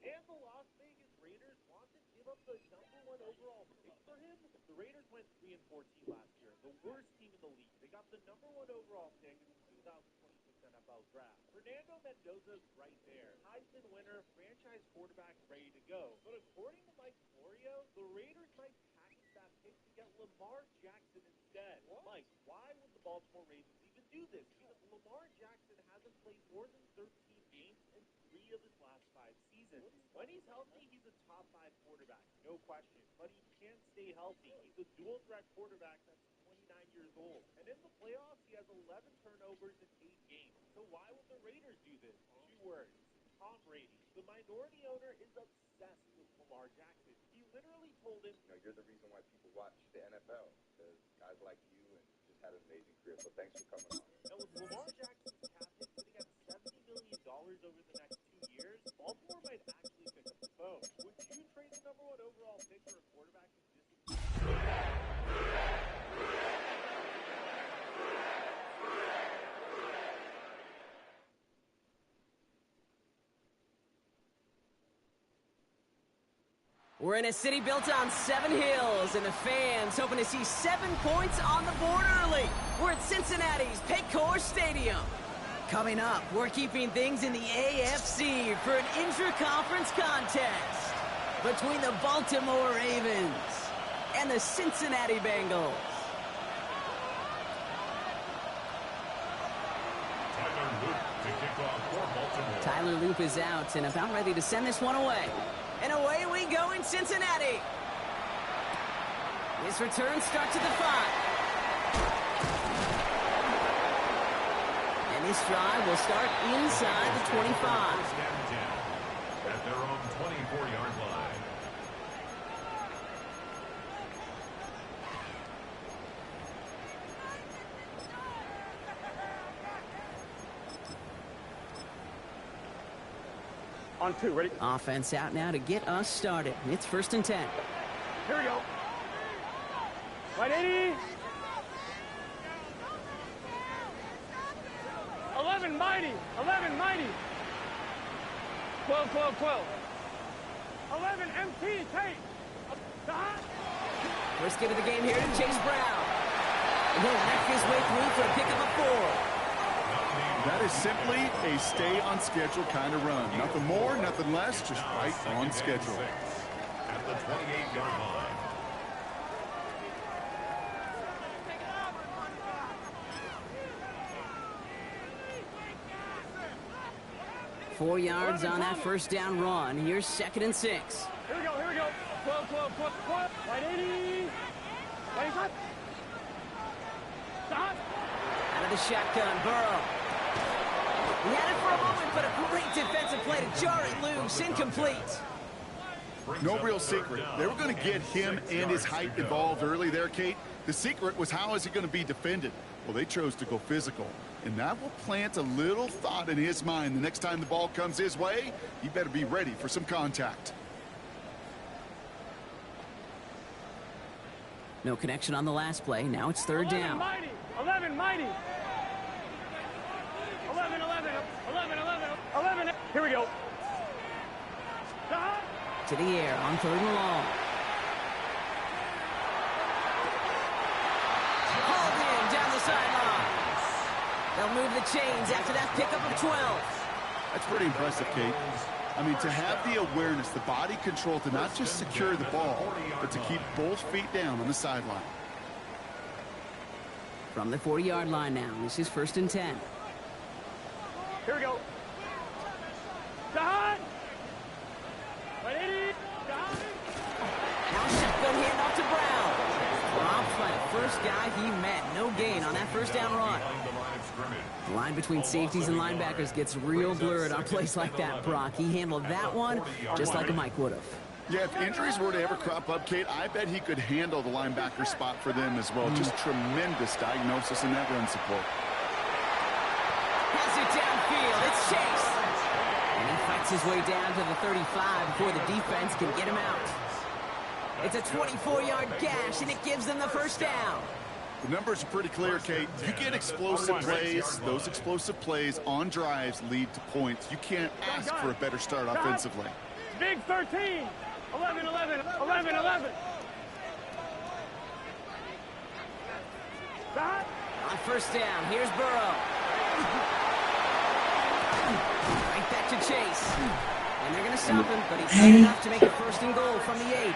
And the Las Vegas Raiders want to give up the #1 overall pick for him? The Raiders went 3-14 last year, the worst team in the league. They got the #1 overall pick in the 2026 NFL Draft. Fernando Mendoza's right there. Heisman winner, franchise quarterback ready to go. But according to Mike Florio, the Raiders might package that pick to get Lamar Jackson instead. What? Mike, why would the Baltimore Ravens even do this? Because Lamar Jackson hasn't played more than 13 games in 3 of his last 5 seasons. When he's healthy, he's a top 5 quarterback, no question. But he can't stay healthy. He's a dual threat quarterback that's 29 years old. And in the playoffs, he has 11 turnovers in 8 games. So why would the Raiders do this? 2 words. Tom Brady. The minority owner is obsessed with Lamar Jackson. He literally told him, you're the reason why people watch the NFL, because guys like you and just had an amazing career. So thanks for coming on. And with Lamar Jackson's cap hit sitting at $70 million over the next 2 years, Baltimore might actually pick up the phone. Would you trade the #1 overall pick for a quarterback who We're in a city built on 7 hills, and the fans hoping to see 7 points on the board early. We're at Cincinnati's Paycor Stadium. Coming up, we're keeping things in the AFC for an intra-conference contest between the Baltimore Ravens and the Cincinnati Bengals. Tyler Loop is out and about ready to send this one away. And away we go in Cincinnati. His return starts at the 5. And this drive will start inside the 25. At their own 24-yard line. On 2, ready? Offense out now to get us started. It's 1st and 10. Here we go. Right 80. 11 mighty. 11 mighty. 12, 12, 12. 11 MT, Tate. First get of the game here to Chase Brown. And he'll wreck his way through for a pickup of 4. That is simply a stay-on-schedule kind of run. Nothing more, nothing less, just right on schedule. At the 28-yard line. Four yards on that first down run. Here's 2nd and 6. Here we go, here we go. 12, 12, 12, 12. Right 80. Right shot. Stop. Out of the shotgun, Burrow. He had it for a moment, but a great defensive play to jar it loose. Incomplete. No real secret. They were going to get him and his height involved early there, Kate. The secret was, how is he going to be defended? Well, they chose to go physical. And that will plant a little thought in his mind. The next time the ball comes his way, he better be ready for some contact. No connection on the last play. Now it's 3rd down. 11 mighty. 11, 11, 11, 11, 11. Here we go. To the air on 3rd and long. Hauled in down the sideline. They'll move the chains after that pickup of 12. That's pretty impressive, Kate. I mean, to have the awareness, the body control to not just secure the ball, but to keep both feet down on the sideline. From the 40-yard line now, this is 1st and 10. Here we go. Now shotgun handoff to Brown. Dropped by the first guy he met. No gain on that first down run. The line between safeties and linebackers gets real blurred on plays like that, Brock. He handled that one just like a Mike would have. Yeah, if injuries were to ever crop up, Kate, I bet he could handle the linebacker spot for them as well. Just tremendous diagnosis in that run support. Has it downfield. It's Chase. And he fights his way down to the 35 before the defense can get him out. It's a 24-yard gash, and it gives them the first down. The numbers are pretty clear, Kate. You get explosive plays. Those explosive plays on drives lead to points. You can't ask for a better start offensively. Big 13. 11, 11, 11, 11. Stop. On first down, here's Burrow. Right back to Chase. And they're going to stop him, but he's not enough to make it first and goal from the 8.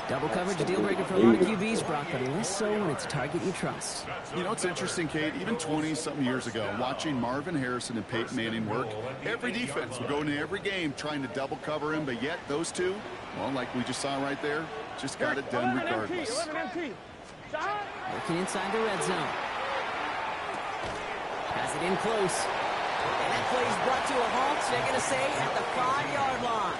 Double coverage, a deal breaker for a lot of QBs, Brock, but less so when it's a target you trust. You know, it's interesting, Kate, even 20-something years ago, watching Marvin Harrison and Peyton Manning work, every defense would go into every game trying to double cover him, but yet those two, well, like we just saw right there, just got it done regardless. 11 MT. Working inside the red zone. Has it in close. And that play is brought to a halt, they're going to say, at the 5-yard line.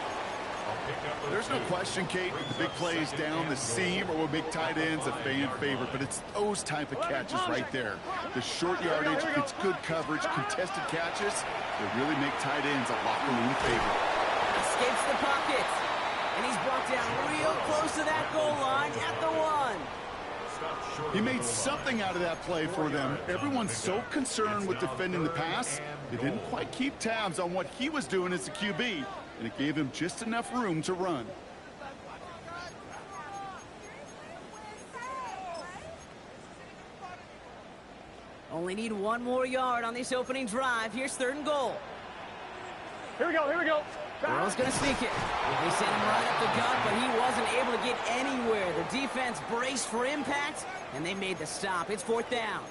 There's no question, Kate, the big plays down the seam or will make tight ends a fan favorite, but it's those type of catches right there. The short yardage, it's good coverage, contested catches, they really make tight ends a locker room favorite. Escapes the pocket. And he's brought down real close to that goal line at the 1. He made something out of that play for them. Everyone's so concerned with defending the pass, they didn't quite keep tabs on what he was doing as a QB, and it gave him just enough room to run. Only need 1 more yard on this opening drive. Here's 3rd and goal. Here we go, here we go. Burrow's going to sneak it. They sent him right up the gut, but he wasn't able to get anywhere. The defense braced for impact, and they made the stop. It's 4th down.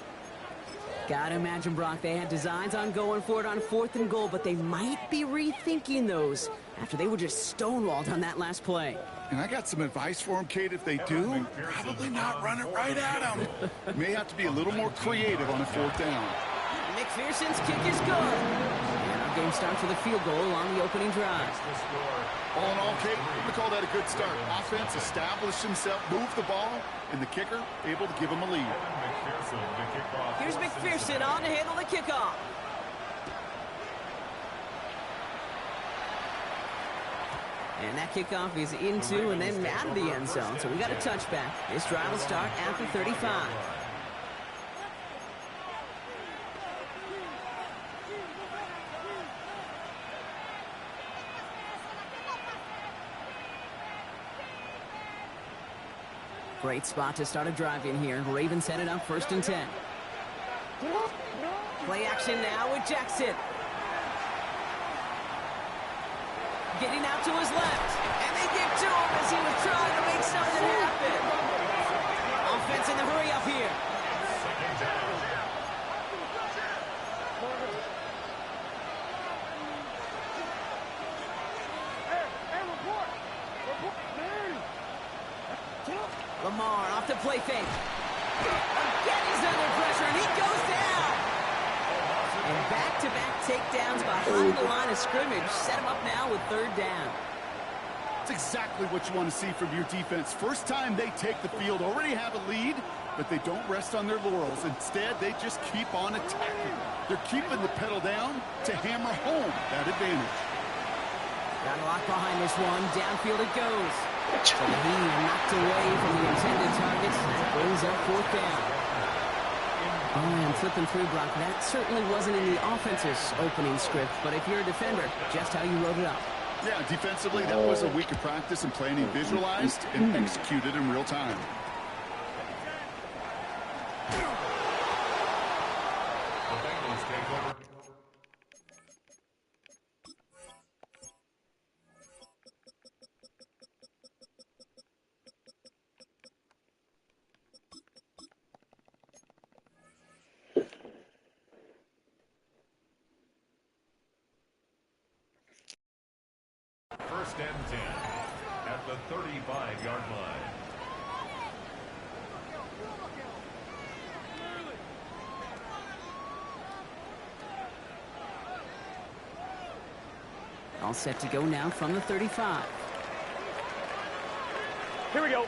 Gotta imagine, Brock, they had designs on going for it on 4th and goal, but they might be rethinking those after they were just stonewalled on that last play. And I got some advice for him, Kate, if they do, probably not run it right at him. May have to be a little more creative on a 4th down. McPherson's kick is good. Game starts with a field goal on the opening drive. All in all, Kate, we call that a good start. Offense established himself, moved the ball, and the kicker able to give him a lead. Here's McPherson on to handle the kickoff. And that kickoff is into and then out of the end zone. So we got a touchback. This drive will start after 35. Great spot to start a drive in here. Ravens headed up 1st and 10. Play action now with Jackson. Getting out to his left. And they get to him as he was trying to make something happen. Offense in the hurry up here. Lamar off the play fake. Again, he's under pressure, and he goes down. And back-to-back takedowns behind the line of scrimmage set him up now with 3rd down. That's exactly what you want to see from your defense. First time they take the field, already have a lead, but they don't rest on their laurels. Instead, they just keep on attacking. They're keeping the pedal down to hammer home that advantage. Got a lot behind this one. Downfield it goes. So he knocked away from the intended targets. That brings up 4th down. Oh, and flipping through, Brock, that certainly wasn't in the offense's opening script, but if you're a defender, just how you wrote it up. Yeah, defensively, that was a week of practice and planning visualized and executed in real time. The Bengals take over. First and 10 at the 35-yard line. All set to go now from the 35. Here we go.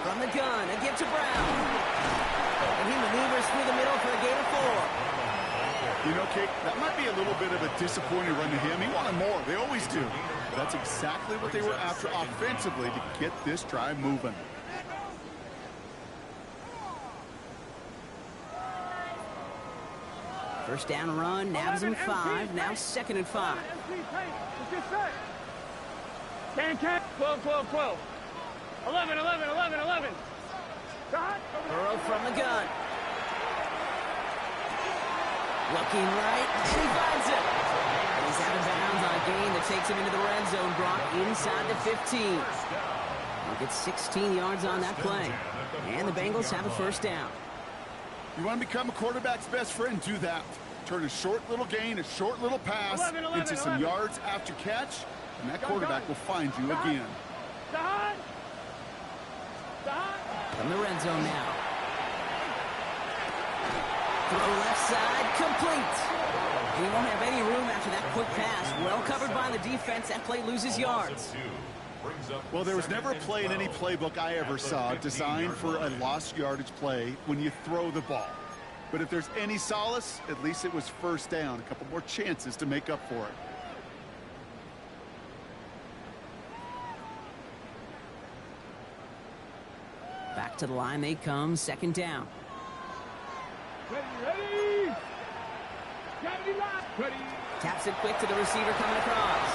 From the gun, a give to Brown. And he maneuvers through the middle for a gain of 4. You know, Kate, that might be a little bit of a disappointing run to him. He wanted more. They always do. That's exactly what they were after offensively to get this drive moving. First down run, nabs him 5, now 2nd and 5. Can, 12, 12, 12. 11, 11, 11, 11. Burrow from the gun. Looking right, and he finds it. And he's out of bounds on a gain that takes him into the red zone, Brock, inside the 15. He'll get 16 yards on that play. And the Bengals have a first down. You want to become a quarterback's best friend? Do that. Turn a short little gain, a short little pass into some yards after catch, and that quarterback will find you again. From the red zone now. Throw left side, complete. And he won't have any room after that quick pass. Well covered by the defense. That play loses yards. Well, there was never a play in any playbook I ever saw designed for a lost yardage play when you throw the ball. But if there's any solace, at least it was first down. A couple more chances to make up for it. Back to the line they come, 2nd down. Ready. Taps it quick to the receiver coming across.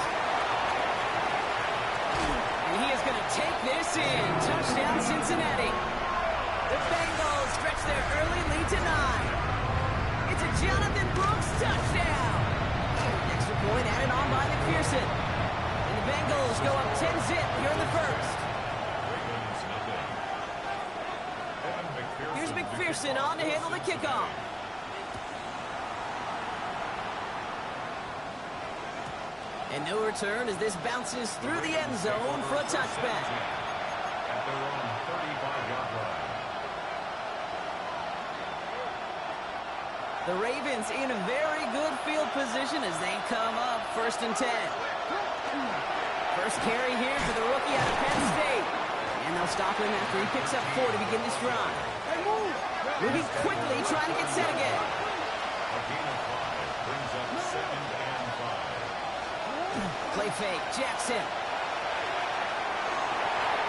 And he is going to take this in. Touchdown, Cincinnati. The Bengals stretch their early lead to 9. It's a Jonathan Brooks touchdown. Extra point added on by McPherson. And the Bengals go up 10-zip here in the first. Here's McPherson on to handle the kickoff. And no return as this bounces through the end zone for a touchback. At their own 35-yard line. The Ravens in a very good field position as they come up 1st and 10. First carry here for the rookie out of Penn State. And they'll stop him after he picks up 4 to begin this drive. Moving quickly, trying to get set again. A gain of 5 brings up 2nd and 5. Play fake, Jackson.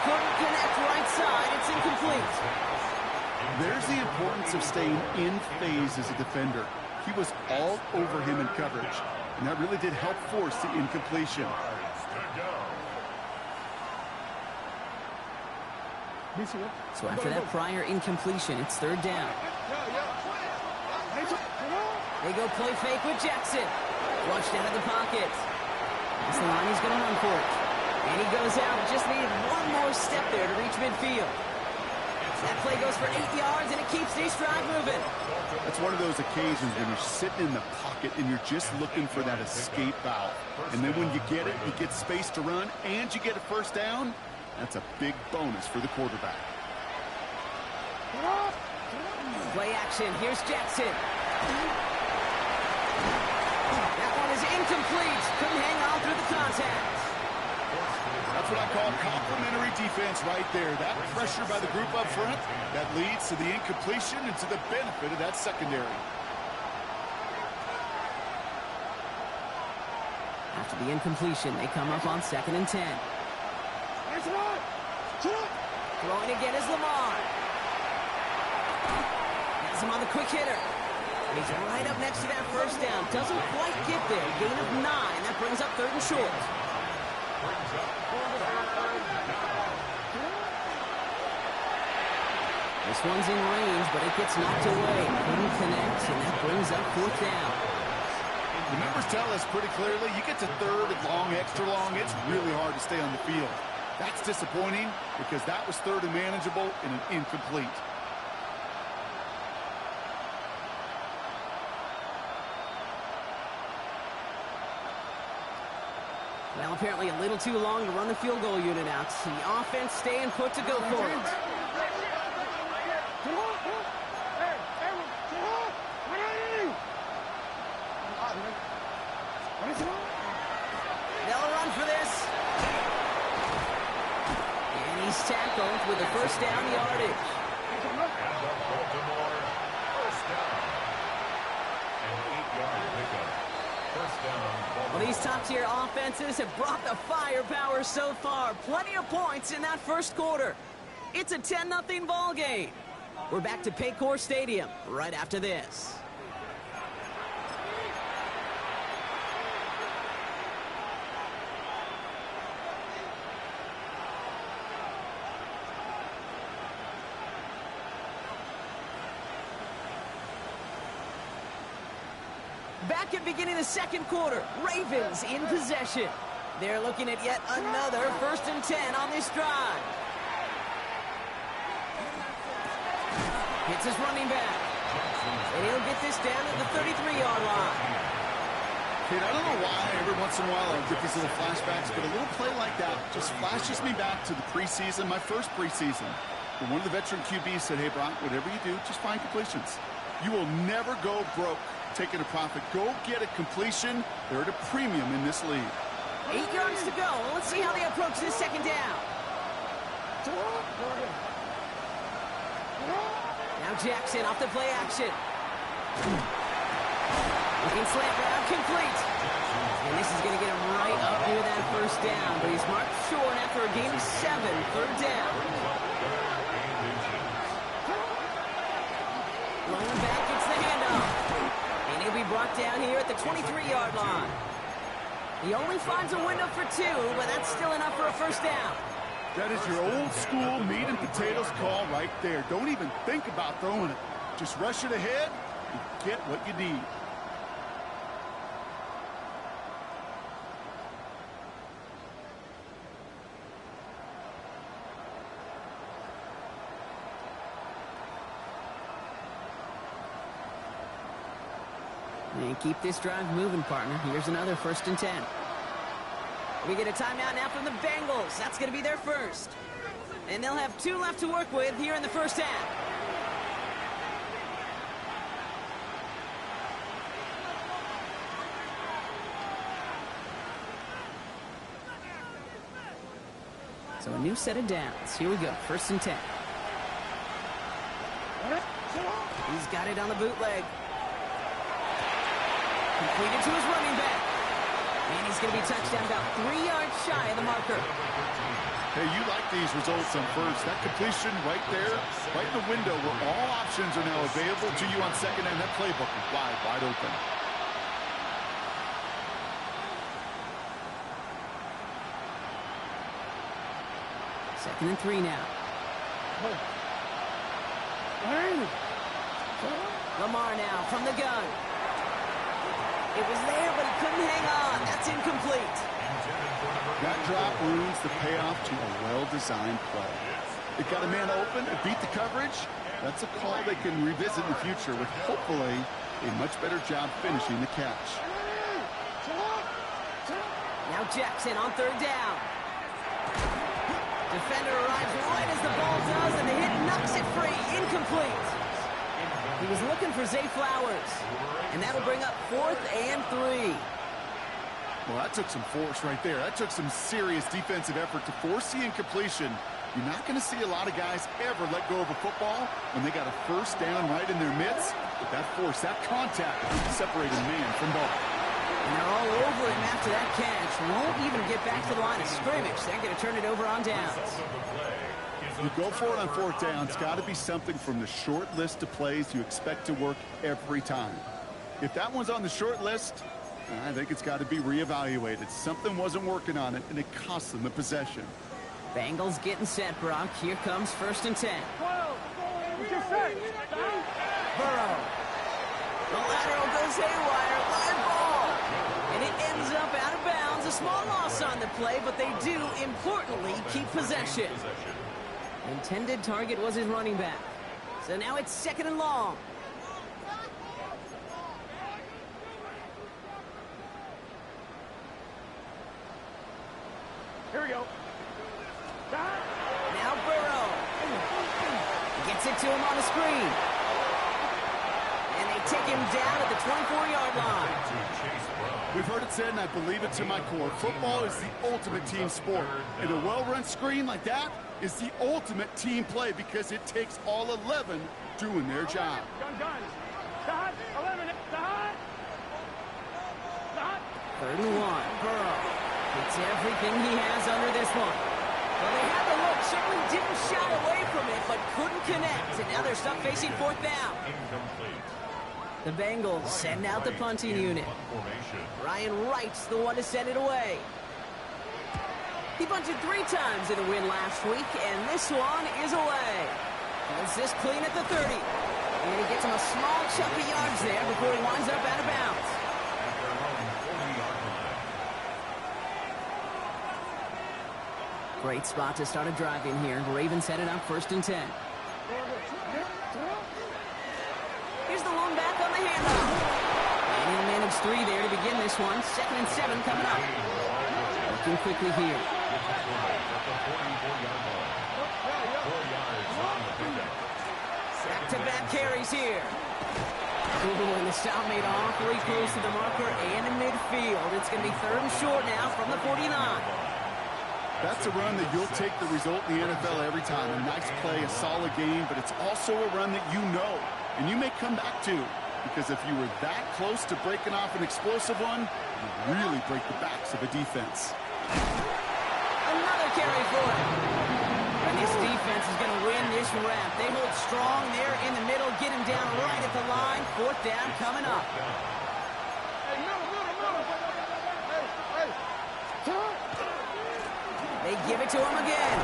Couldn't connect right side, it's incomplete. There's the importance of staying in phase as a defender. He was all over him in coverage, and that really did help force the incompletion. So after that prior incompletion, it's 3rd down. They go play fake with Jackson. Flushed out of the pocket. That's the line, he's going to run for it. And he goes out, just needed one more step there to reach midfield. That play goes for 8 yards, and it keeps this drive moving. That's one of those occasions when you're sitting in the pocket and you're just looking for that escape valve. And then when you get it, you get space to run, and you get a first down. That's a big bonus for the quarterback. Play action. Here's Jackson. That one is incomplete. Couldn't hang on through the contact. That's what I call complimentary defense right there. That pressure by the group up front, that leads to the incompletion and to the benefit of that secondary. After the incompletion, they come up on 2nd and 10. Throwing again is Lamar. Has him on the quick hitter. And he's right up next to that first down. Doesn't quite get there. Gain of 9. That brings up 3rd and short. This one's in range, but it gets knocked away. Couldn't connect, and that brings up 4th down. The numbers tell us pretty clearly, you get to 3rd and long, extra long, it's really hard to stay on the field. That's disappointing because that was 3rd and manageable and an incomplete. Well, apparently a little too long to run the field goal unit out. The offense staying put to go for it. They'll run for this. And he's tackled with a first down yardage. And the Baltimore first down. An 8-yard pickup. First down. Well, these top-tier offenses have brought the firepower so far. Plenty of points in that first quarter. It's a 10-0 ball game. We're back to Paycor Stadium right after this. back at beginning the second quarter. Ravens in possession. They're looking at yet another 1st and 10 on this drive. Hits his running back. And he'll get this down at the 33-yard line. Kate, I don't know why every once in a while I get these little flashbacks, but a little play like that just flashes me back to the preseason, my first preseason. When one of the veteran QBs said, hey, Brock, whatever you do, just find completions. You will never go broke taking a profit. Go get a completion. They're at a premium in this league. 8 yards to go. Let's see how they approach this second down. Now Jackson off the play action. Looking slant route, complete. And this is going to get him right up near that first down. But he's marked short after a gain of 7, 3rd down. Running back gets the handoff. And he'll be brought down here at the 23-yard line. He only finds a window for 2, but that's still enough for a first down. That is your old school meat and potatoes call right there. Don't even think about throwing it. Just rush it ahead and get what you need. And keep this drive moving, partner. Here's another 1st and 10. We get a timeout now from the Bengals. That's going to be their first. And they'll have 2 left to work with here in the first half. So a new set of downs. Here we go. 1st and 10. He's got it on the bootleg. Completed to his running back. And he's going to be touched down about 3 yards shy of the marker. Hey, you like these results on first. That completion right there, right in the window where all options are now available to you on second and that playbook is wide open. Second and 3 now. Lamar now from the gun. It was there, but he couldn't hang on. That's incomplete. That drop ruins the payoff to a well-designed play. It got a man open, it beat the coverage. That's a call they can revisit in the future with hopefully a much better job finishing the catch. Now Jackson on 3rd down. Defender arrives right as the ball does, and the hit knocks it free. Incomplete. He was looking for Zay Flowers, and that'll bring up 4th and 3. Well, that took some force right there. That took some serious defensive effort to force the incompletion. You're not going to see a lot of guys ever let go of a football when they got a first down right in their midst. But that force, that contact, separated man from ball. And they're all over him after that catch. Won't even get back to the line of scrimmage. They're going to turn it over on downs. You go for it on 4th down. It's got to be something from the short list of plays you expect to work every time. If that one's on the short list, I think it's got to be reevaluated. Something wasn't working on it, and it cost them the possession. Bengals getting set, Brock. Here comes 1st and 10. Burrow. The lateral goes haywire. Live ball. And it ends up out of bounds. A small loss on the play, but they do, importantly, keep possession. Intended target was his running back. So now it's 2nd and long. Here we go. Now Burrow. Gets it to him on the screen. And they take him down at the 24-yard line. We've heard it said, and I believe it to my core. Football is the ultimate team sport. And a well-run screen like that is the ultimate team play because it takes all 11 doing their job. Gun. Dot, 11, dot. 3rd and 1. Burrow gets everything he has under this one. Well, they had the look, certainly didn't shy away from it, but couldn't connect. And now they're stuck facing 4th down. The Bengals send out the punting unit. Ryan Wright's the one to send it away. He punted 3 times in the win last week, and this one is away. Holds this clean at the 30. And he gets him a small chunk of yards there before he winds up out of bounds. Great spot to start a drive in here. Ravens headed up 1st and 10. Here's the lone back on the handoff. And he'll manage 3 there to begin this one. 2nd and 7 coming up. Looking quickly here. Back-to-back carries here. Ooh, and the stop made awfully close to the marker and in midfield. It's going to be 3rd and short now from the 49. That's a run that you'll take the result in the NFL every time. A nice play, a solid game, but it's also a run that you know and you may come back to, because if you were that close to breaking off an explosive one, you really break the backs of a defense. Another carry for it. And this defense is going to win this rep. They hold strong there in the middle, get him down right at the line. 4th down coming up. They give it to him again.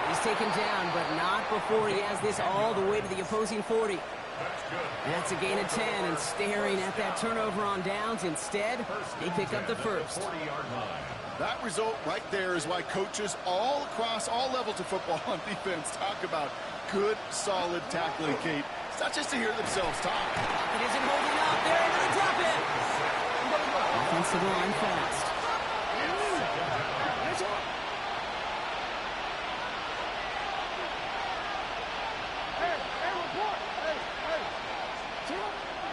He's taken down, but not before he has this all the way to the opposing 40. That's a gain of 10, and staring at that turnover on downs. Instead, they pick up the first. That result right there is why coaches all across all levels of football on defense talk about good, solid tackling, Kate. It's not just to hear themselves talk. It isn't holding up. They're into the top end. Offensive line fast.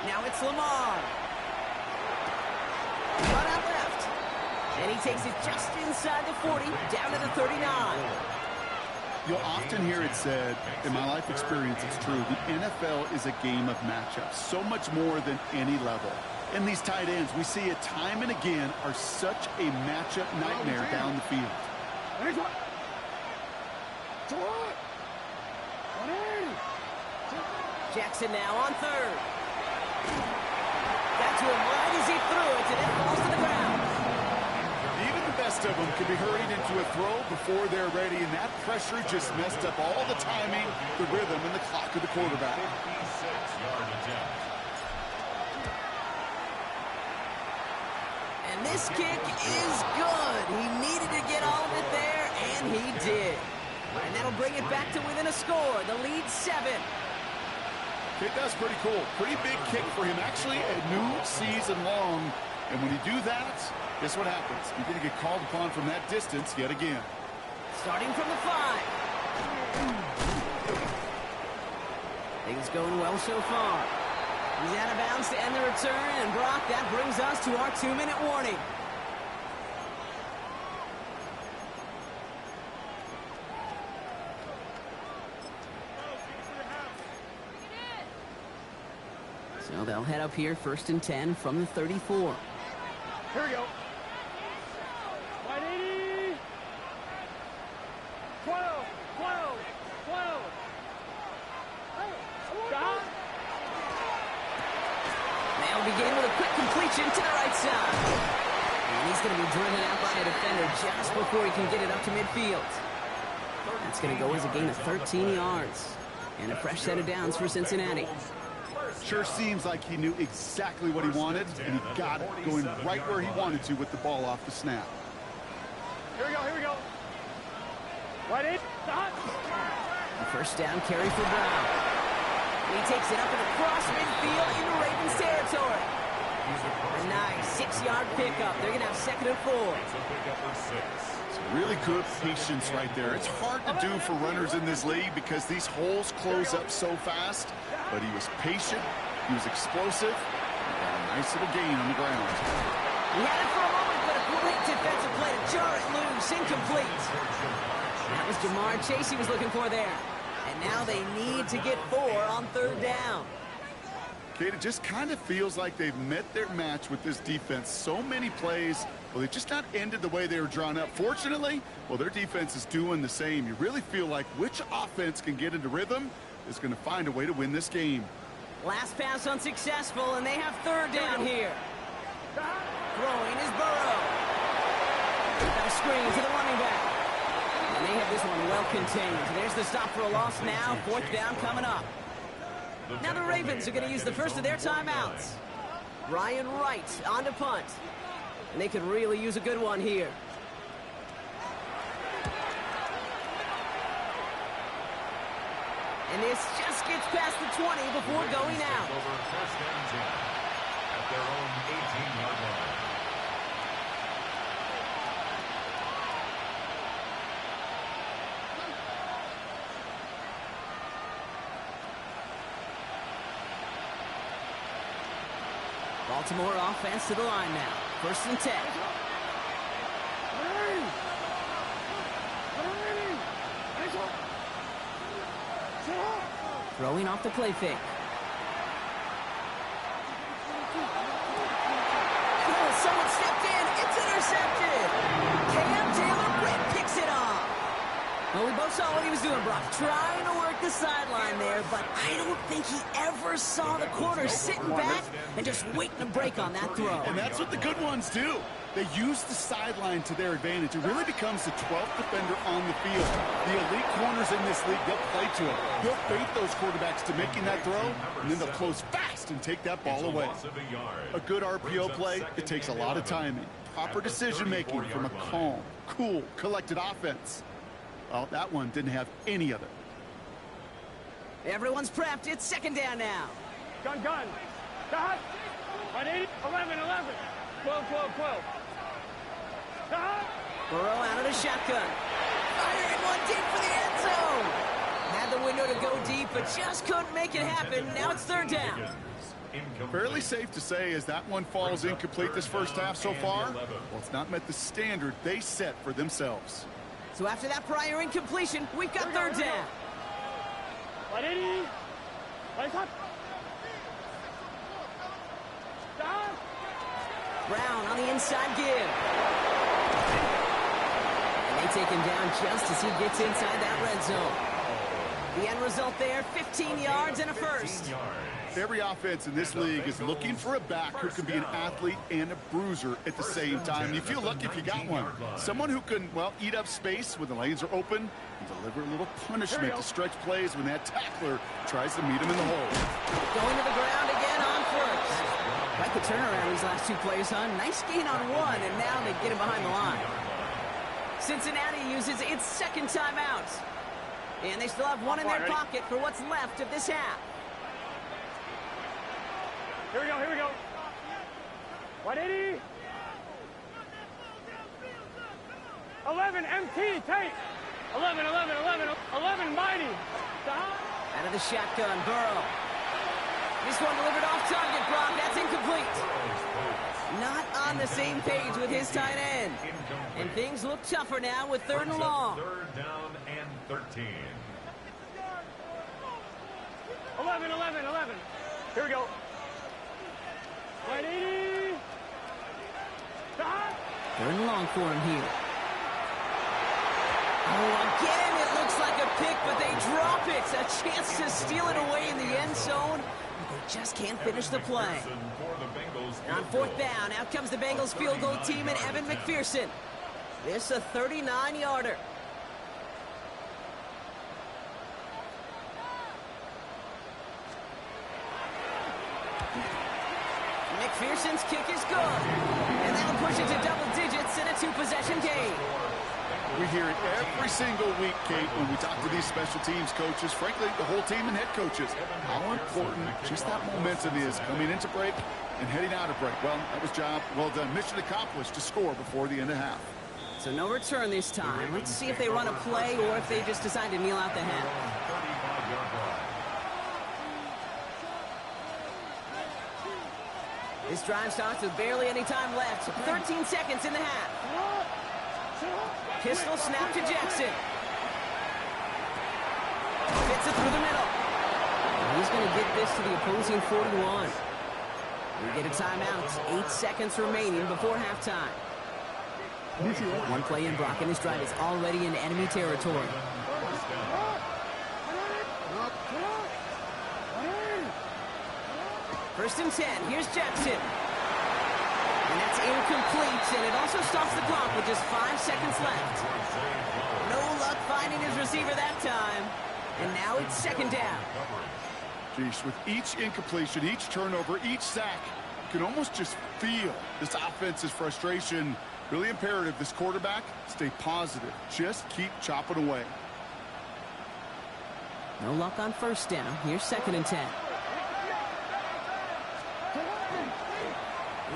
Now it's Lamar. Run out left. And he takes it just inside the 40, down to the 39. You'll often hear it said, in my life experience, it's true, the NFL is a game of matchups, so much more than any level. And these tight ends, we see it time and again, are such a matchup nightmare down the field. Jackson now on 3rd. Got to him right as he threw it, and it falls to the ground. Even the best of them can be hurried into a throw before they're ready, and that pressure just messed up all the timing, the rhythm, and the clock of the quarterback. 56-yard attempt. And this kick is good. He needed to get all of it there, and he did. And that'll bring it back to within a score. The lead 7. Okay, that's pretty cool. Pretty big kick for him. Actually, a new season long. And when you do that, guess what happens? You're going to get called upon from that distance yet again. Starting from the 5. Things going well so far. He's out of bounds to end the return, and Brock, that brings us to our 2-minute warning. So they'll head up here, 1st and 10 from the 34. Here we go. 180. 12. Stop. They'll begin with a quick completion to the right side. And he's going to be driven out by a defender just before he can get it up to midfield. That's going to go as a gain of 13 yards. And a fresh set of downs for Cincinnati. Sure seems like he knew exactly what he wanted, and he got it, going right where he wanted to with the ball off the snap. Here we go. 180. Stop. The first down carry for Brown. He takes it up and across midfield into Ravens territory. A nice 6-yard pickup. They're going to have 2nd and 4. Really good patience right there. It's hard to do for runners in this league because these holes close up so fast. But he was patient, he was explosive, and got a nice little gain on the ground. He had it for a moment, but a great defensive play to jar it loose, incomplete. That was Jamar Chase he was looking for there. And now they need to get 4 on 3rd down. Kate, it just kind of feels like they've met their match with this defense. So many plays, well, they just not ended the way they were drawn up. Fortunately, well, their defense is doing the same. You really feel like which offense can get into rhythm is going to find a way to win this game. Last pass unsuccessful, and they have 3rd down here. Throwing is Burrow. Got a screen to the running back. And they have this one well contained. There's the stop for a loss now. 4th down coming up. Now the Ravens are going to use the first of their timeouts. Ryan Wright on to punt. And they could really use a good one here. And this just gets past the 20 before going out. Over first and 10 at their own 18-yard line. Baltimore offense to the line now. First and 10. Throwing off the play fake. Oh, someone stepped in. It's intercepted. Cam Taylor-Britt picks it off. Well, we both saw what he was doing, Brock. Trying to work the sideline there, but I don't think he ever saw the corner sitting back and just waiting to break on that throw. And that's what the good ones do. They use the sideline to their advantage. It really becomes the 12th defender on the field. The elite corners in this league, they'll play to it. They'll bait those quarterbacks to making that throw, and then they'll close fast and take that ball away. A good RPO play, it takes a lot of timing. Proper decision-making from a calm, cool, collected offense. Well, that one didn't have any of it. Everyone's prepped. It's second down now. Gun. Dot. 180. 11. 12. Dot. Burrow out of the shotgun. Firing one deep for the end zone. Had the window to go deep, but just couldn't make it happen. Now it's third down. Fairly safe to say as that one falls incomplete this first half so far, well, it's not met the standard they set for themselves. So after that prior incompletion, we've got third down. 180. Dot. Brown on the inside give. And they take him down just as he gets inside that red zone. The end result there, 15 yards and a first. Every offense in this league is looking for a back who can be an athlete and a bruiser at the same time. You feel lucky if you got one. Someone who can, well, eat up space when the lanes are open and deliver a little punishment to stretch plays when that tackler tries to meet him in the hole. Going to the ground again on first. Like the turnaround these last two plays, huh? Nice gain on one, and now they get him behind the line. Cincinnati uses its second timeout. And they still have one in their pocket for what's left of this half. Here we go. 180. 11 MT tape. 11 mighty. Out of the shotgun, Burrow. This one delivered off target, Brock. That's incomplete. Not on the same page with his tight end. And things look tougher now with third and long. Third down and 13. 11. Here we go. 180. Dot. Third and long for him here. Oh, again, it looks like a pick, but they drop it. A chance to steal it away in the end zone. They just can't finish the play. And on fourth down, out comes the Bengals field goal team and Evan McPherson. This a 39-yarder. McPherson's kick is good. And that'll push it to double digits in a two-possession game. We hear it every single week, Kate, when we talk to these special teams coaches, frankly, the whole team and head coaches, how important just that momentum is coming into break and heading out of break. Well, that was job well done. Mission accomplished to score before the end of half. So no return this time. Let's see if they run a play or if they just decide to kneel out the half. This drive starts with barely any time left. 13 seconds in the half. Pistol snap to Jackson. Fits it through the middle. And he's going to get this to the opposing 41. We get a timeout. 8 seconds remaining before halftime. One play in, Brock, and this drive is already in enemy territory. First and 10. Here's Jackson. And that's incomplete, and it also stops the clock with just 5 seconds left. No luck finding his receiver that time. And now it's second down. Geez, with each incompletion, each turnover, each sack, you can almost just feel this offense's frustration. Really imperative this quarterback stay positive. Just keep chopping away. No luck on first down. Here's 2nd and 10.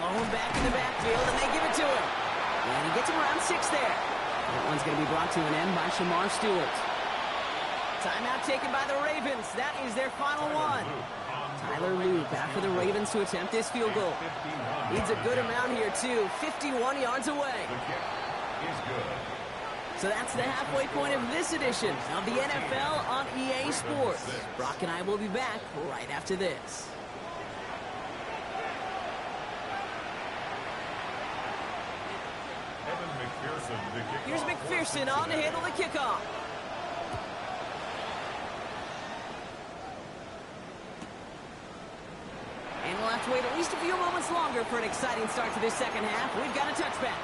Low back in the backfield, and they give it to him. And he gets him around 6 there. That one's going to be brought to an end by Shamar Stewart. Timeout taken by the Ravens. That is their final one. Tyler Loop after the Ravens to attempt this field goal. Needs a good amount here, too. 51 yards away. So that's the halfway point of this edition of the NFL on EA Sports. Brock and I will be back right after this. Here's McPherson on to handle the kickoff. And we'll have to wait at least a few moments longer for an exciting start to this second half. We've got a touchback.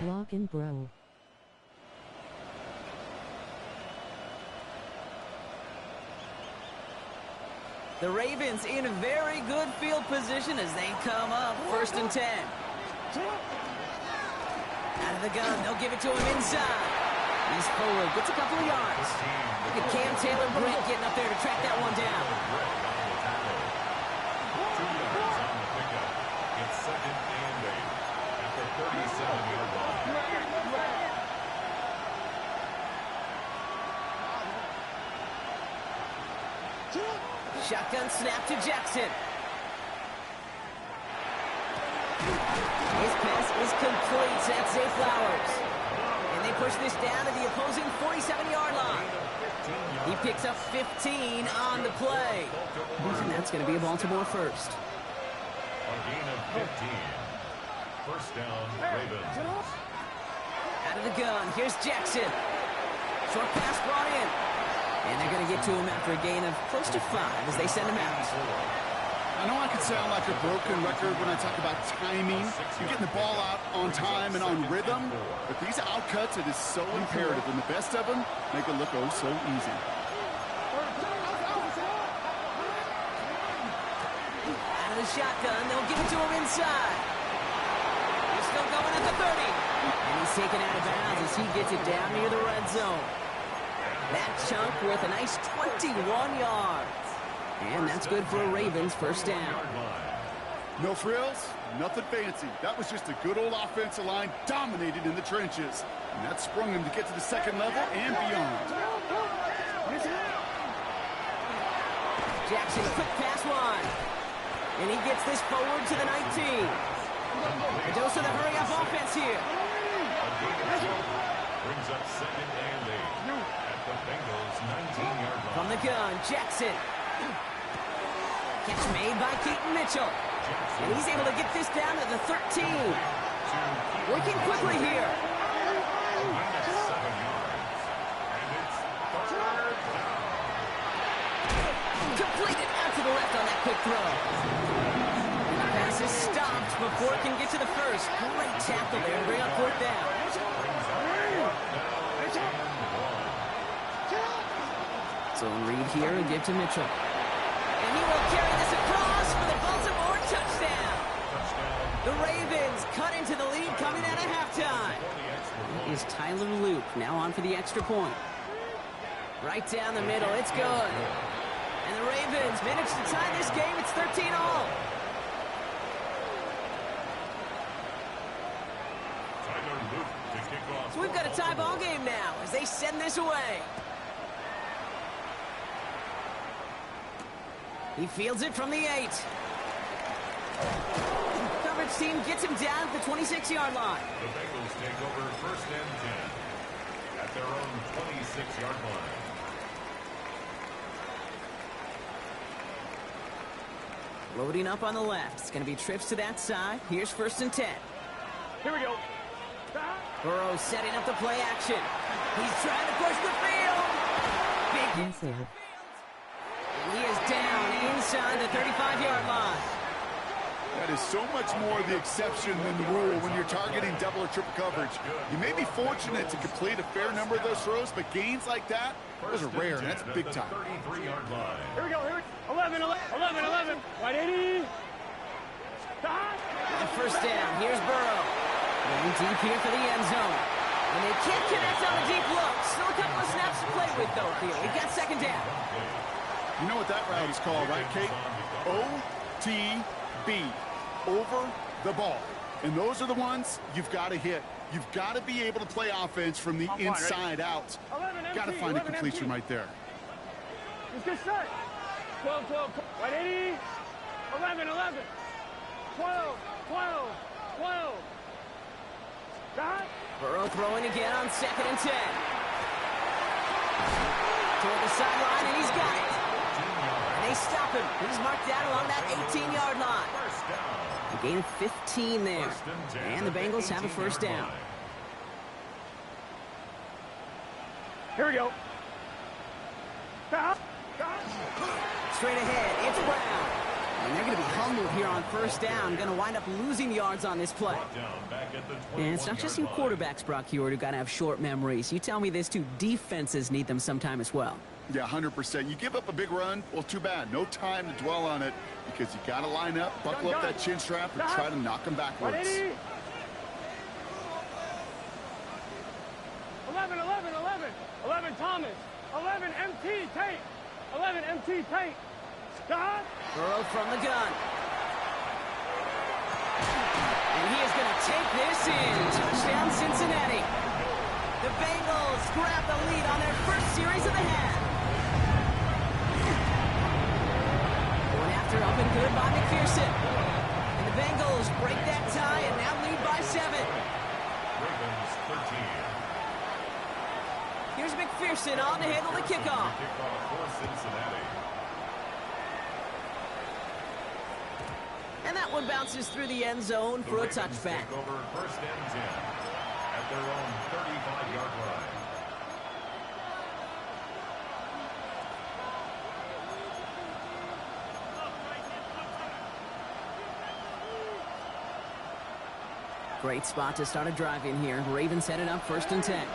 Block and Bro. The Ravens in very good field position as they come up 1st and 10. Out of the gun, they'll give it to him inside. He's forward, gets a couple of yards. Look at Cam Taylor-Britt getting up there to track that one down. 2 yards on the pickup. It's 2nd and 8 at the 37-yard line. Shotgun snap to Jackson. His pass is complete. That's Zay Flowers. And they push this down to the opposing 47-yard line. He picks up 15 on the play. And that's going to be a Baltimore first. A gain of 15. First down, Ravens. Out of the gun, here's Jackson. Short pass brought in. And they're going to get to him after a gain of close to 5 as they send him out. I know I can sound like a broken record when I talk about timing. You're getting the ball out on time and on rhythm. But these outcuts, it is so imperative. And the best of them make it look oh so easy. Out of the shotgun, they'll give it to him inside. He's still going at the 30. And he's taken out of bounds as he gets it down near the red zone. That chunk worth a nice 21 yards. And that's good for a Ravens first down. No frills, nothing fancy. That was just a good old offensive line dominated in the trenches. And that sprung him to get to the second level and beyond. Jackson, quick pass wide. And he gets this forward to the 19. A dose of the hurry-up offense here. Brings up 2nd and 8 at the Bengals 19-yard line. From the gun, Jackson. Catch made by Keaton Mitchell. And he's able to get this down to the 13. Working quickly here. Completed out to the left on that quick throw. And the pass is stopped before it can get to the first. Great tackle there to bring up 4th down. Zone read here and give to Mitchell. And he will carry this across for the Baltimore touchdown. The Ravens cut into the lead coming out of halftime. That is Tyler Loop now on for the extra point. Right down the middle, it's good. And the Ravens managed to tie this game. It's 13-all. So we've got a tie ball game now as they send this away. He fields it from the 8. Coverage team gets him down at the 26-yard line. The Bengals take over 1st and 10 at their own 26-yard line. Loading up on the left. It's going to be trips to that side. Here's 1st and 10. Here we go. Burrow setting up the play action. He's trying to push the field. Big Inside. He is down inside the 35-yard line. That is so much more the exception than the rule when you're targeting double or triple coverage. You may be fortunate to complete a fair number of those throws, but gains like that, those are rare, and that's big time. 33-yard line. Here we go. Here we go. 11. Right 80. And first down, here's Burrow. Going deep here for the end zone. And they can't connect on the deep look. Still a couple of snaps to play with, though, here. We got second down. You know what that route is called, right, Kate? OTB, over the ball. And those are the ones you've got to hit. You've got to be able to play offense from the inside out. Got to find a completion right there. Let's get set. 12, 12, 180. 11, 11. 12, 12, 12. Got it. Burrow throwing again on 2nd and 10. Toward the sideline, and he's got it. And they stop him. He's marked down along that 18-yard line. A gain of 15 there. And the Bengals have a first down. Here we go. Straight ahead, it's Brown. And they're going to be humbled here on first down. Going to wind up losing yards on this play. And it's not just you quarterbacks, Brock Heward, who got to have short memories. You tell me this too, defenses need them sometime as well. Yeah, 100%. You give up a big run, well, too bad. No time to dwell on it because you got to line up, buckle up that chin strap, and try to knock them backwards. 11, 11, 11. 11 Thomas. 11 MT Tate. 11 MT Tate. Stop. Burrow from the gun. And he is going to take this in. Touchdown, Cincinnati. The Bengals grab the lead on their first series of the half. Going after up and good by McPherson. And the Bengals break that tie and now lead by 7. Ravens 13. Here's McPherson on to handle the kickoff. Kickoff for Cincinnati. And that one bounces through the end zone for a touchback. Take over 1st and 10 at their own 35-yard line. Great spot to start a drive in here. Ravens headed up 1st and 10.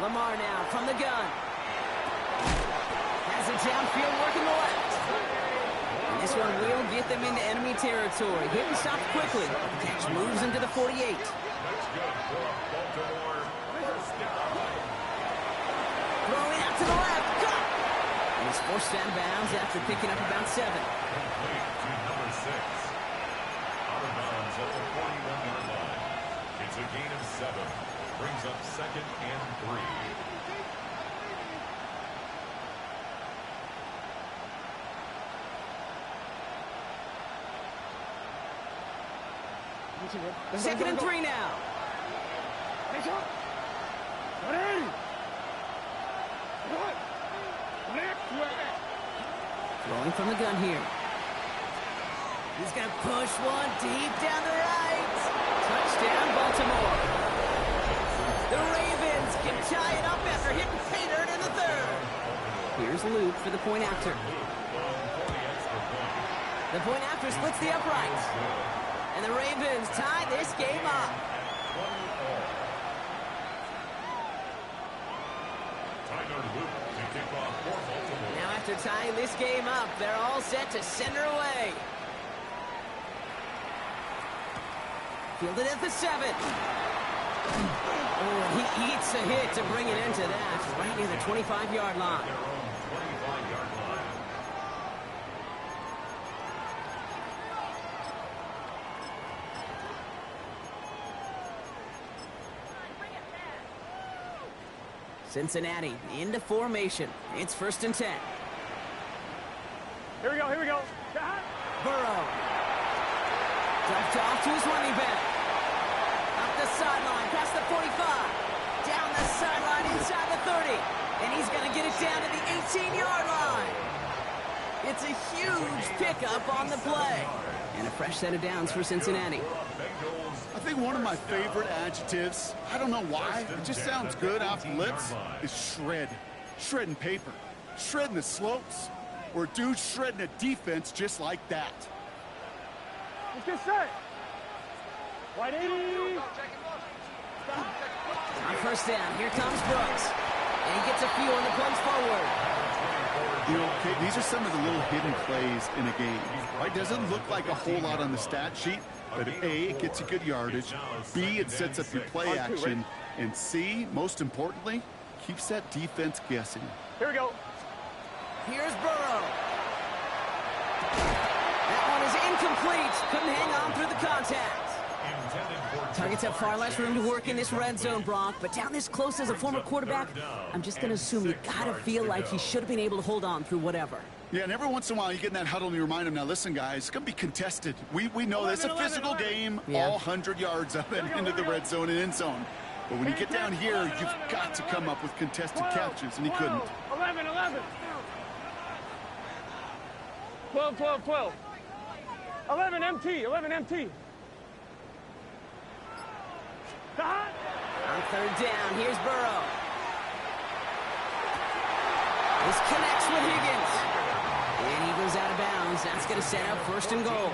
Lamar now from the gun. Has it downfield working the left. And this one will get them into enemy territory. Hit and stopped quickly. The catch moves into the 48. That's good for Baltimore. First down. Throwing out to the left. Got it. And he's forced out of bounds after picking up about 7. Complete to number 6. Out of bounds at the 41-yard line. It's a gain of 7. Brings up 2nd and 3. Second and 3 now. Throwing from the gun here. He's going to push one deep down the right. Touchdown, Baltimore. The Ravens can tie it up after hitting pay dirt in the 3rd. Here's Luke for the point after. The point after splits the uprights. And the Ravens tie this game up. Now after tying this game up, they're all set to send her away. Fielded at the 7. Oh, and he eats a hit to bring it into that, right near the 25-yard line. Cincinnati into formation. It's 1st and 10. Here we go, here we go. Burrow. Dumped off to his running back. Up the sideline, past the 45. Down the sideline, inside the 30. And he's going to get it down to the 18-yard line. It's a huge pickup on the play. And a fresh set of downs for Cincinnati. I think one of my favorite adjectives, I don't know why, it just sounds good off the lips, is shred. Shredding paper. Shredding the slopes. Or a dude shredding a defense just like that. Let's get set. 180. On first down, here comes Brooks. And he gets a few on the plunge forward. You know, Kate, these are some of the little hidden plays in a game. Right? Doesn't look like a whole lot on the stat sheet, but A, it gets you good yardage. B, it sets up your play action. And C, most importantly, keeps that defense guessing. Here we go. Here's Burrow. That one is incomplete. Couldn't hang on through the contact. Targets have far less room to work in this red zone, Brock, but down this close as a former quarterback, I'm just going to assume you got to feel like he should have been able to hold on through whatever. Yeah, and every once in a while you get in that huddle and you remind him, now listen, guys, it's going to be contested. We know this is a physical game, all 100 yards up and into the red zone and end zone. But when you get down here, you've got to come up with contested catches, and he couldn't. 11, 11. 12, 12, 12. 11 MT, 11 MT. On third down, here's Burrow. This connects with Higgins. And he goes out of bounds. That's going to set up first and goal.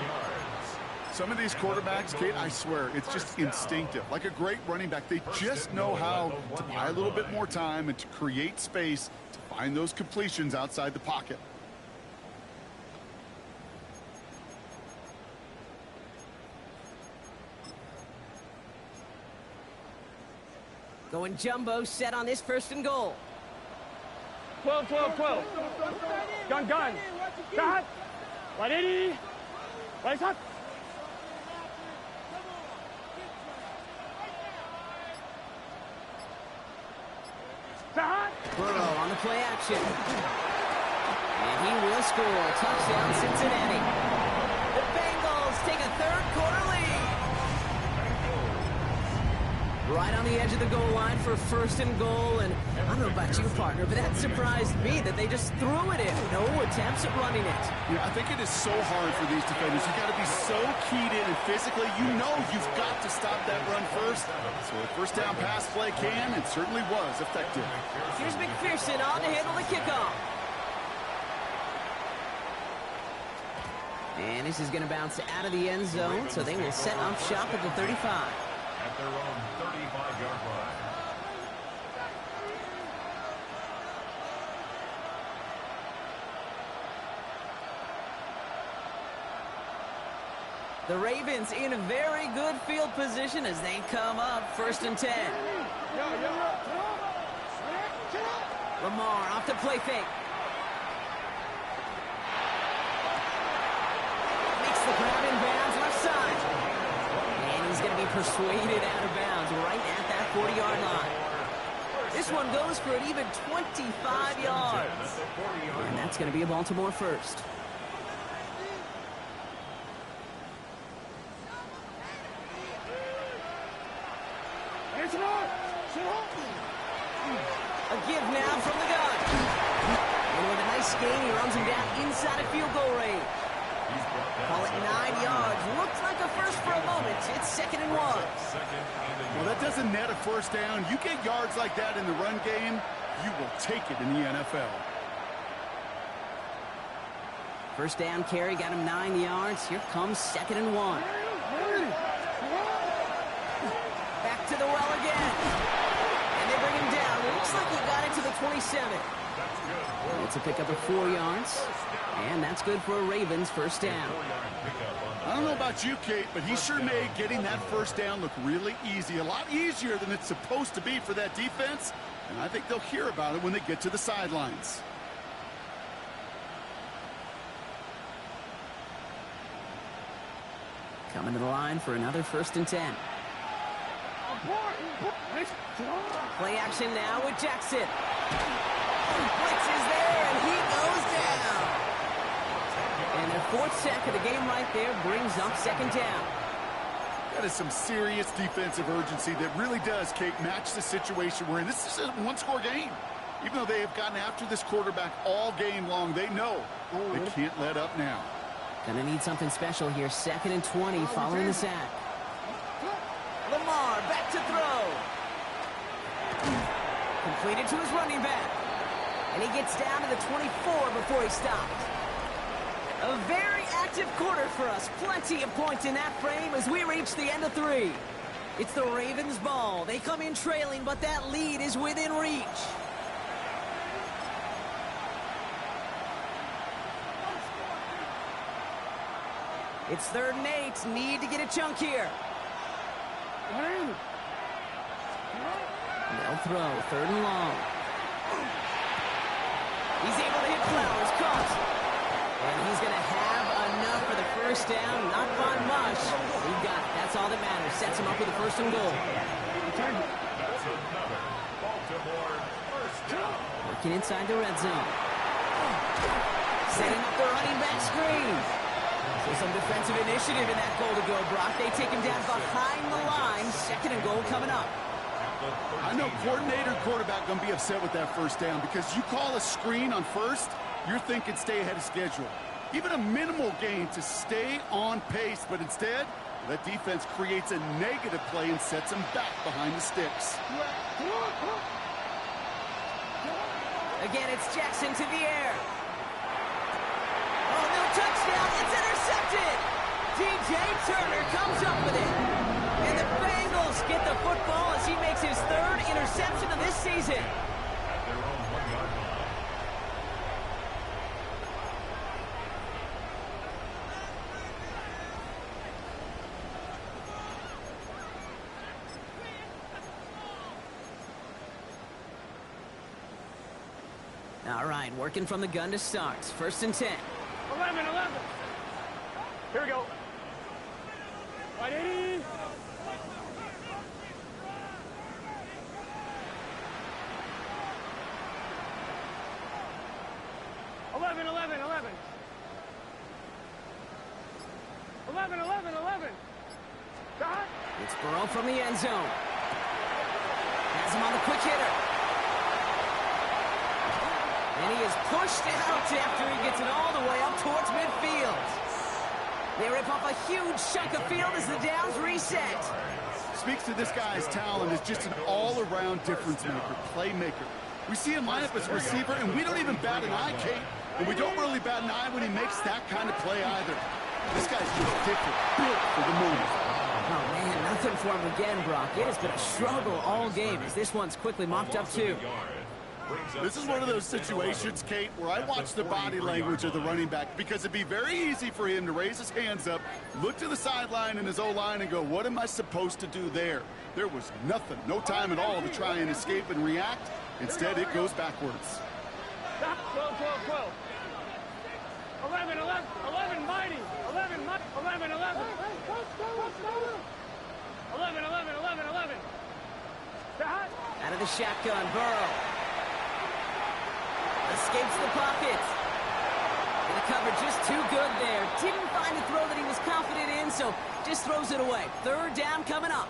Some of these quarterbacks, Kate, I swear, it's just instinctive. Like a great running back, they just know how to buy a little bit more time and to create space to find those completions outside the pocket. Going jumbo set on this first and goal. 12, 12, 12. Gun, gun. Cut. 180. Right shot. Burrow on the play action. And he will score. Touchdown, Cincinnati. The Bengals take a third quarter lead. Right on the edge of the goal line for first and goal. And I don't know about you, partner, but that surprised me that they just threw it in. No attempts at running it. Yeah, I think it is so hard for these defenders. You've got to be so keyed in and physically, you know you've got to stop that run first. So a first down pass play can, and certainly was effective. Here's McPherson on to handle the kickoff. And this is going to bounce out of the end zone, so they will set up shop at the 35. At their own 35-yard line. The Ravens in a very good field position as they come up first and 10. Lamar off the play fake. Makes the grab in bounds left side. And he's going to be persuaded out of bounds right at that 40-yard line. This one goes for an even 25 yards. And that's going to be a Baltimore first. A give now from the gun. And with a nice gain, he runs him down inside a field goal range. Call it 9 yards. Looks like a first for a moment. It's second and 1. Well, that doesn't net a first down. You get yards like that in the run game, you will take it in the NFL. First down carry got him 9 yards. Here comes second and 1. Back to the well again. And they bring him down. It looks like he got it to the 27. It's a pickup of 4 yards. And that's good for a Ravens first down. I don't know about you, Kate, but he sure made getting that first down look really easy. A lot easier than it's supposed to be for that defense. And I think they'll hear about it when they get to the sidelines. Coming to the line for another first and 10. Play action now with Jackson. Blitz is there, and he goes down. And their 4th sack of the game right there brings up second down. That is some serious defensive urgency that really does, Kate, match the situation we're in. This is a one-score game. Even though they have gotten after this quarterback all game long, they know they can't let up now. Gonna need something special here. Second and 20 following the sack. Lamar back to throw. Completed to his running back. And he gets down to the 24 before he stops. A very active quarter for us. Plenty of points in that frame as we reach the end of 3. It's the Ravens' ball. They come in trailing, but that lead is within reach. It's 3rd and 8. Need to get a chunk here. They'll throw. 3rd and long. He's able to hit Flowers. Caught. And he's going to have enough for the first down. Not by much. He got it. That's all that matters. Sets him up with the 1st and goal. That's another Baltimore first down. Working inside the red zone. Setting up the running back screen. So some defensive initiative in that goal to go, Brock. They take him down behind the line. 2nd and goal coming up. I know coordinator and quarterback going to be upset with that first down because you call a screen on 1st, you're thinking stay ahead of schedule. Even a minimal gain to stay on pace, but instead, that defense creates a negative play and sets them back behind the sticks. Again, it's Jackson to the air. Oh, no touchdown. It's intercepted. DJ Turner comes up with it. And the Bengals get the football as he makes his 3rd interception of this season. At their own 1-yard line. All right, working from the gun to start. 1st and 10. 11. Here we go. Right, 80. It's Burrow from the end zone. Has him on the quick hitter. And he is pushed out after he gets it all the way up towards midfield. They rip off a huge chunk of field as the downs reset. Speaks to this guy's talent as just an all-around difference maker, playmaker. We see him line up as a receiver, and we don't even bat an eye, Kate. And we don't really bat an eye when he makes that kind of play either. This guy's just different, built for the moment. Oh, man, nothing for him again, Brock. It has been a struggle all game as this one's quickly mopped up, too. This is one of those situations, Kate, where I watch the body language of the running back because it'd be very easy for him to raise his hands up, look to the sideline in his O-line and go, what am I supposed to do there? There was nothing, no time at all to try and escape and react. Instead, it goes backwards. 12. 11, mighty. 11. 11. Out of the shotgun, Burrow. Escapes the pocket. And the cover just too good there. Didn't find a throw that he was confident in, so just throws it away. 3rd down coming up.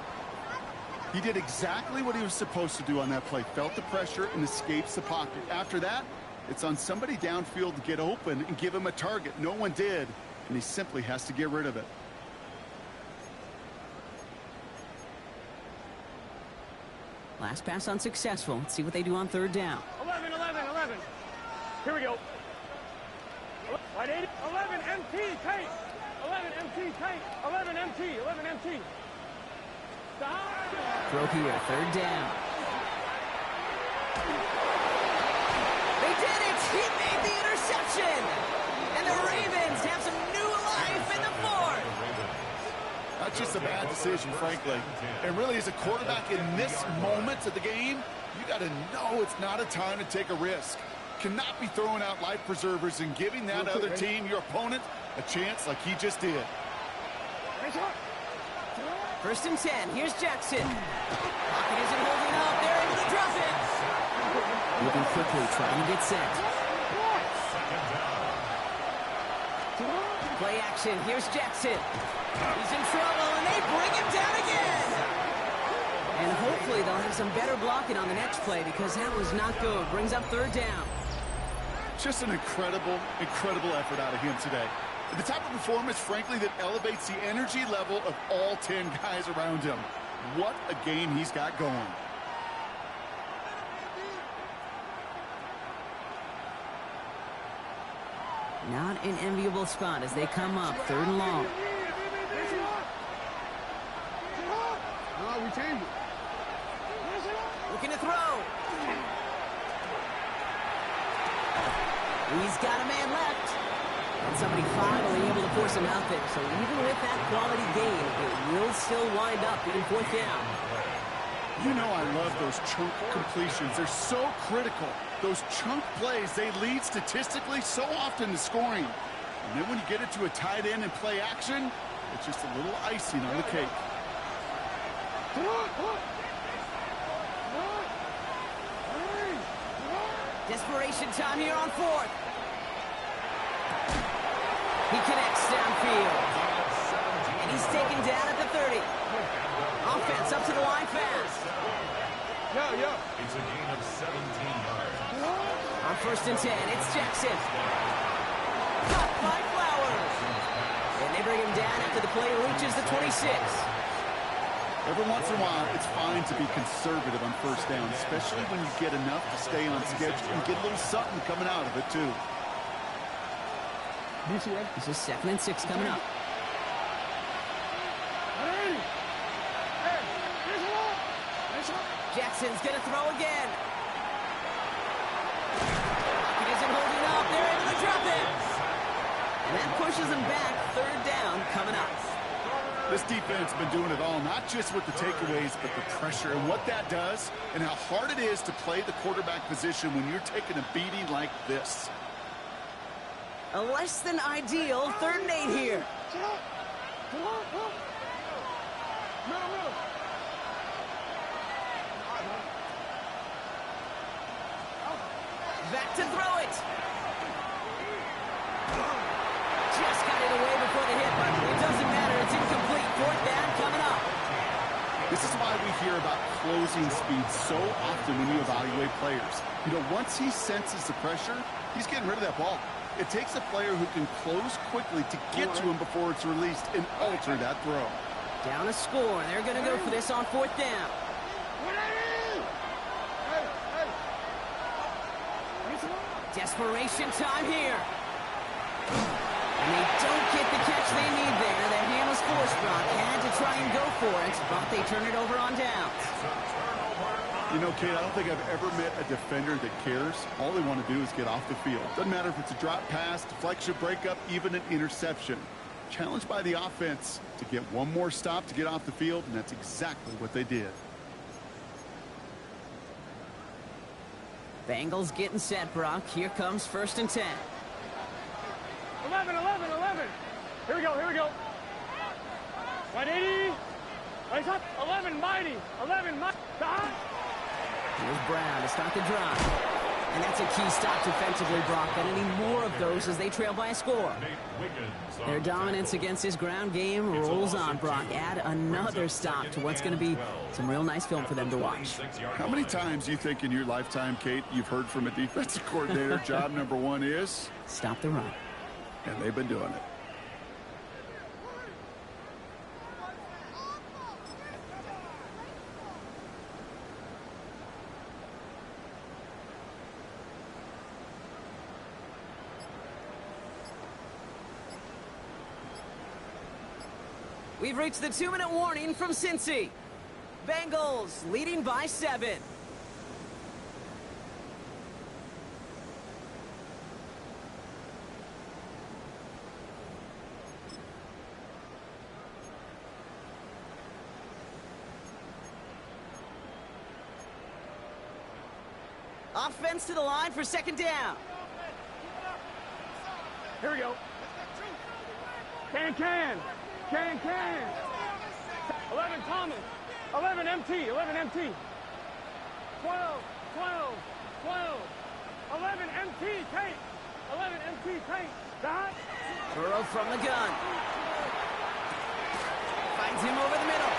He did exactly what he was supposed to do on that play. Felt the pressure and escapes the pocket. After that, it's on somebody downfield to get open and give him a target. No one did, and he simply has to get rid of it. Last pass unsuccessful. Let's see what they do on 3rd down. 11. Here we go. 11 MT, Tate. 11 MT. Throw here, 3rd down. They did it! He made the interception! And the Ravens have some new life in the 4th. That's just a bad decision, frankly. And really, as a quarterback in this moment of the game, you got to know it's not a time to take a risk. Cannot be throwing out life preservers and giving that other team, your opponent, a chance like he just did. 1st and 10. Here's Jackson. Pocket isn't holding up. They're able to drop it. Moving quickly, trying to get set. Play action. Here's Jackson. He's in trouble, and they bring him down again. And hopefully they'll have some better blocking on the next play because that was not good. Brings up 3rd down. Just an incredible effort out of him today. The type of performance, frankly, that elevates the energy level of all 10 guys around him. What a game he's got going. Not an enviable spot as they come up 3rd and long. Looking to throw. He's got a man left. And somebody finally able to force him out there. So even with that quality gain, it will still wind up being 4th down. You know I love those chunk completions. They're so critical. Those chunk plays, they lead statistically so often to scoring. And then when you get it to a tight end and play action, it's just a little icing on the cake. Desperation time here on 4th. He connects downfield. And he's taken down at the 30. Offense up to the line fast. It's a gain of 17 yards. On 1st and 10, it's Jackson. Caught by Flowers. And they bring him down after the play reaches the 26. Every once in a while, it's fine to be conservative on 1st down, especially when you get enough to stay on schedule and get a little something coming out of it, too. This is 2nd and 6 coming up. Jackson's going to throw again. He isn't holding up. They're able to drop him. And that pushes him back. 3rd down coming up. This defense has been doing it all, not just with the takeaways, but the pressure and what that does and how hard it is to play the quarterback position when you're taking a beating like this. A less than ideal 3rd and 8 here. Back to throw it. Just got it away before the hit, but it doesn't matter. It's incomplete. 4th down coming up. This is why we hear about closing speed so often when you evaluate players. You know, once he senses the pressure, he's getting rid of that ball. It takes a player who can close quickly to get to him before it's released and alter that throw. Down a score. They're going to go for this on 4th down. Desperation time here. And they don't get the catch they need there. Their hand was forced. Brock had to try and go for it, but they turn it over on downs. You know, Kate, I don't think I've ever met a defender that cares. All they want to do is get off the field. Doesn't matter if it's a drop pass, deflection, breakup, even an interception. Challenged by the offense to get one more stop to get off the field, and that's exactly what they did. Bengals getting set, Brock. Here comes 1st and 10. 11. Here we go. 180. Right up. 11, mighty. 11, mighty. Here's Brown to start the drive. And that's a key stop defensively, Brock. And any more of those as they trail by a score. Their dominance against this ground game rolls on, Brock. Add another stop to what's going to be some real nice film for them to watch. How many times do you think in your lifetime, Kate, you've heard from a defensive coordinator, job number 1 is? Stop the run. And they've been doing it. We've reached the 2-minute warning from Cincy. Bengals leading by 7. Offense to the line for 2nd down. Here we go. Can. 11, Thomas. 11, MT. 12. 11, MT, Tate. 11, MT, Tate. Dot. Burrow from the gun. Finds him over the middle.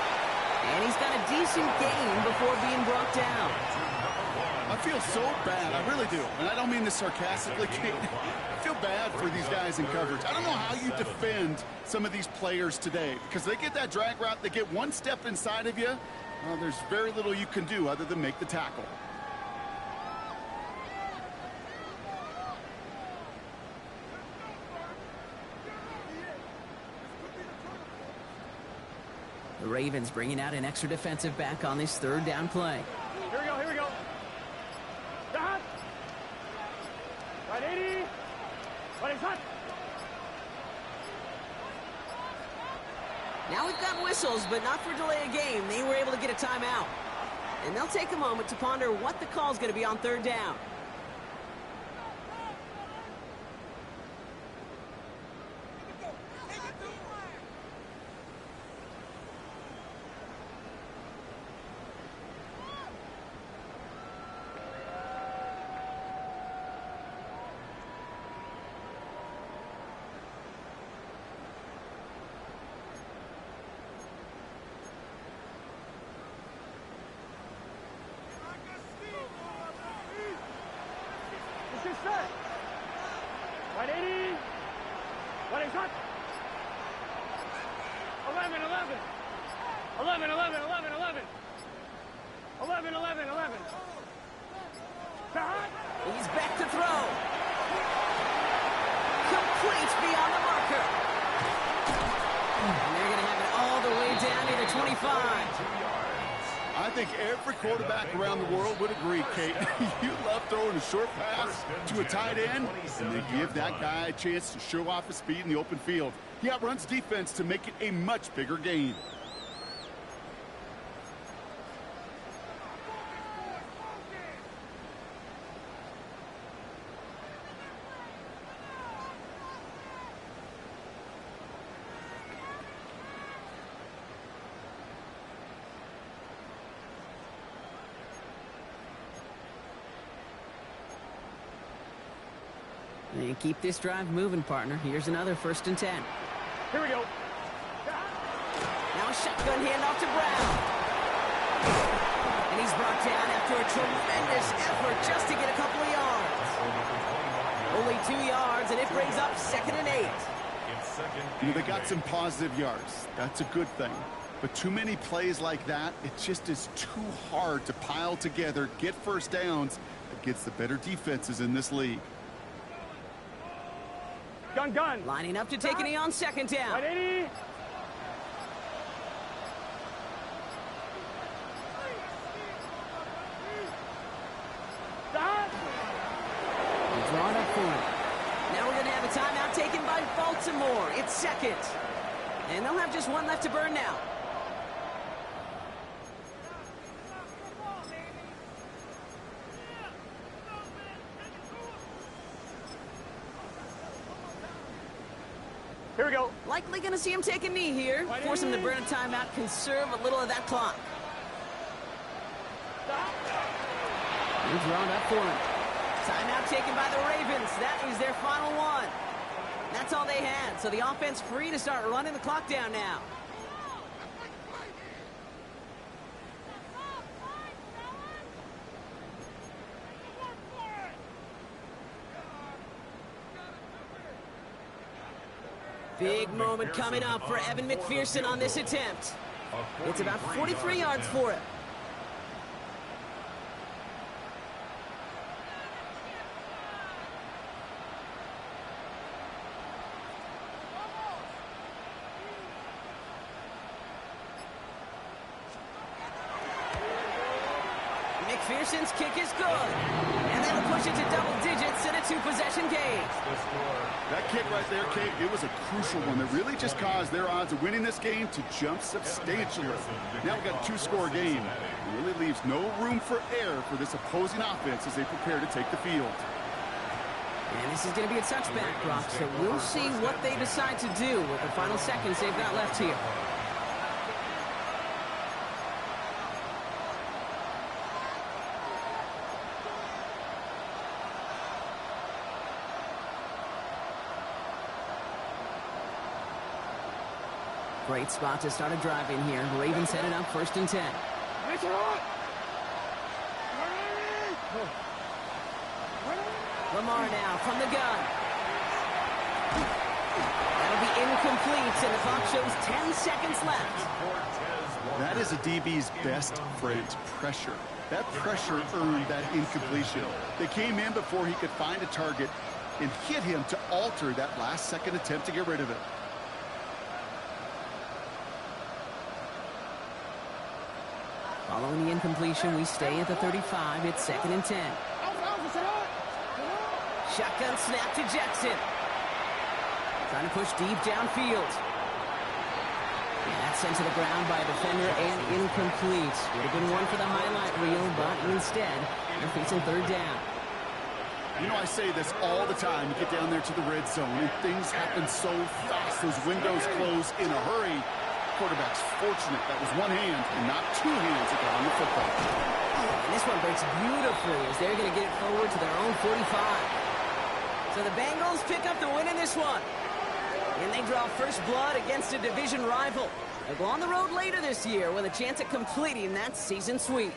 And he's got a decent gain before being brought down. I feel so bad. I really do. And I don't mean this sarcastically, Kate. I feel bad for these guys in coverage. I don't know how you defend some of these players today because they get that drag route, they get one step inside of you. Well, there's very little you can do other than make the tackle. The Ravens bringing out an extra defensive back on this 3rd down play. Here we go. Dot. Right 80. Right hot. Now we've got whistles, but not for delay of game. They were able to get a timeout. And they'll take a moment to ponder what the call's going to be on third down. Set. 180. 180 cut. 11, 11. 11, 11, 11, 11. 11, 11, 11. Shot. He's back to throw. Complete beyond the marker. And they're going to have it all the way down to the 25. I think every quarterback around the world would agree, Kate. You love throwing a short pass to a tight end, and they give that guy a chance to show off his speed in the open field. He outruns defense to make it a much bigger game. And keep this drive moving, partner. Here's another 1st and 10. Here we go. Now a shotgun handoff to Brown. And he's brought down after a tremendous effort just to get a couple of yards. Only 2 yards, and it brings up 2nd and 8. You know, they got some positive yards. That's a good thing. But too many plays like that, it just is too hard to pile together, get first downs against the better defenses in this league. Gun. Lining up to take a knee on 2nd down. 180. Stop. Drawn up for it. Now we're going to have a timeout taken by Baltimore. It's 2nd. And they'll have just one left to burn now. Here we go. Likely going to see him take a knee here. Force him to burn a timeout, conserve a little of that clock. He's drawn up for him. Timeout taken by the Ravens. That is their final one. That's all they had, so the offense free to start running the clock down now. Big moment coming up for Evan McPherson on this attempt. It's about 43 yards for him. McPherson's kick is good. And that'll push it to double digits in a 2-possession game. That kick right there, Kate, it was a crucial one that really just caused their odds of winning this game to jump substantially. Now we've got a 2-score game. It really leaves no room for error for this opposing offense as they prepare to take the field. And this is going to be a touchback, Brock, so we'll see what they decide to do with the final seconds they've got left here. Great spot to start a drive in here. Ravens headed up 1st and 10. Lamar now from the gun. That'll be incomplete, and the clock shows 10 seconds left. That is a DB's best friend, pressure. That pressure earned that incompletion. They came in before he could find a target and hit him to alter that last-second attempt to get rid of it. Following the incompletion, we stay at the 35. It's 2nd and 10. Shotgun snap to Jackson. Trying to push deep downfield. That's sent to the ground by a defender and incomplete. Would have been one for the highlight reel, but instead, they're facing third down. You know, I say this all the time. You get down there to the red zone, and things happen so fast. Those windows close in a hurry. Quarterback's fortunate that was one hand and not two hands that got on the football. And this one breaks beautifully as they're going to get it forward to their own 45. So the Bengals pick up the win in this one. And they draw first blood against a division rival. They'll go on the road later this year with a chance at completing that season sweep.